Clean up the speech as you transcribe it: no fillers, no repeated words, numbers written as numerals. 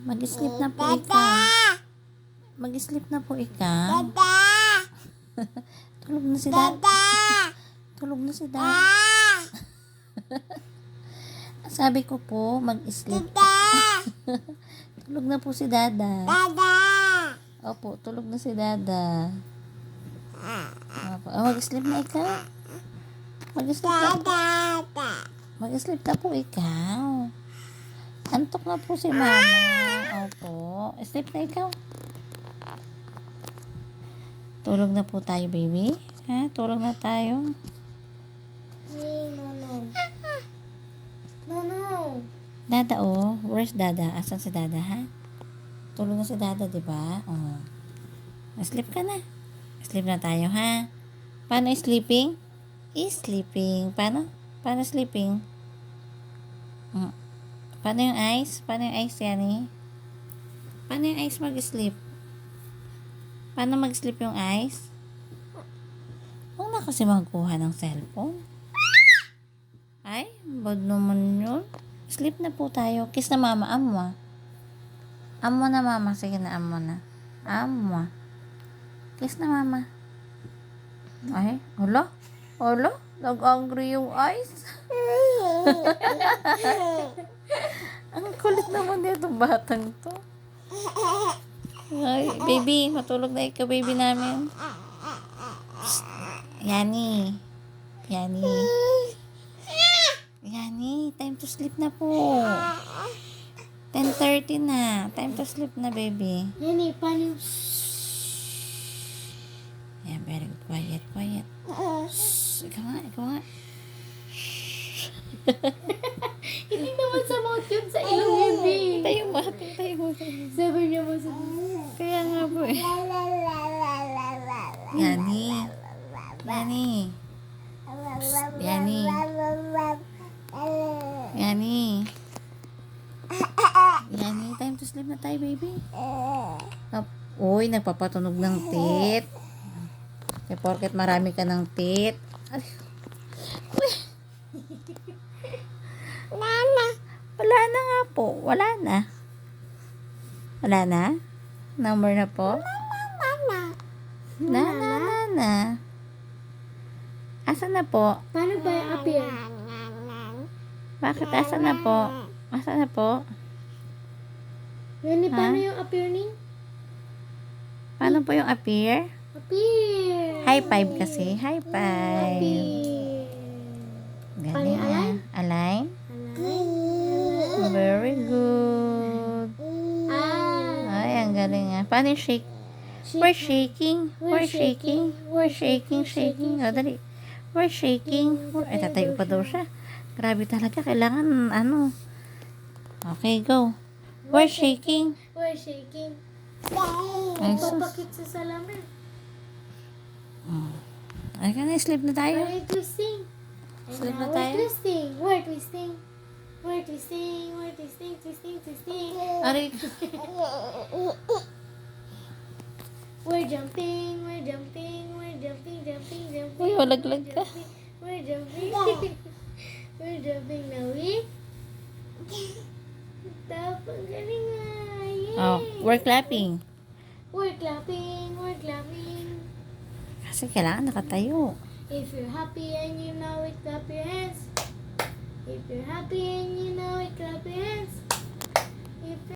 Mag-sleep na po ika. Mag-sleep na po ika. Tulog na si Dada. Tulog na si Dada. Sabi ko po, mag-sleep. Tulog na po si Dada. Opo, tulog na si Dada. Opo. Mag-sleep na ikaw. Mag-sleep na po. Mag-sleep na po ikaw. Antok na po si Mama. Opo. Sleep na ikaw. Tulog na po tayo, baby. Ha? Tulog na tayo. No. Dada, oh. Where's Dada? Asan si Dada, ha? Tulog na si Dada, diba? Oh. Sleep ka na. Sleep na tayo, ha? Paano sleeping? Sleeping. Paano? Paano sleeping? Paano yung eyes? Paano yung eyes, Yani? Paano yung eyes mag-sleep? Paano mag-sleep yung eyes? Huwag na kasi magkuha ng cellphone. Ay, bad naman yun. Sleep na po tayo. Kiss na Mama. Amwa. Amwa na Mama. Sige na, amwa na. Amwa. Kiss na Mama. Ay, hala? Hala? Nag-angry yung eyes. Ang kulit naman nitong batang to. Ay, baby, matulog na ikaw, baby namin. Psst. Yani. Yani. Yani, time to sleep na po. 10:30 na. Time to sleep na, baby. Yani, paano? Yan, very good. Quiet, quiet. Shh. Ikaw nga. Hindi naman sa mouth yun, sa ilong yun, babe. Tayo mo. Sabi niya mo sa... Kaya nga po eh. Yani. Yani. Psst, Yani. Yani. Yani, time to sleep na tayo, baby. Uy, nagpapatunog ng tit. Kaya porket marami ka ng tit. Uy. Wala na nga po. Wala na. Wala na? Number na po? Na. Asan na po? Paano ba yung appear? Bakit asan na po? Asan na po? Yani, Ha? paano yung appear ni? Paano po yung appear? Appear. High five kasi. High five. Appear. Galing Paano ah. Align? Very good. Ay, ang galing ah. Paano yung shake? We're shaking. We're shaking. We're shaking. Shaking. O, dali. We're shaking. Ay, tatayo pa daw siya. Grabe talaga. Kailangan, ano. Okay, go. We're shaking. We're shaking. Ay, sus. Papakit sa salamin. Ay, ka na. Sleep na tayo. We're twisting. Sleep na We're tayo. twisting. We're twisting. We're twisting. We're twisting. Twisting. Aray. We're jumping. We're jumping. We're jumping. Uy, walaglag ka. We're jumping. We're jumping na Tapos galing nga. Yay. Oh, we're clapping. We're clapping. We're clapping. Kasi kailangan nakatayo. If you're happy and you know it, clap your hands. If you're happy and you know it, clap your hands. If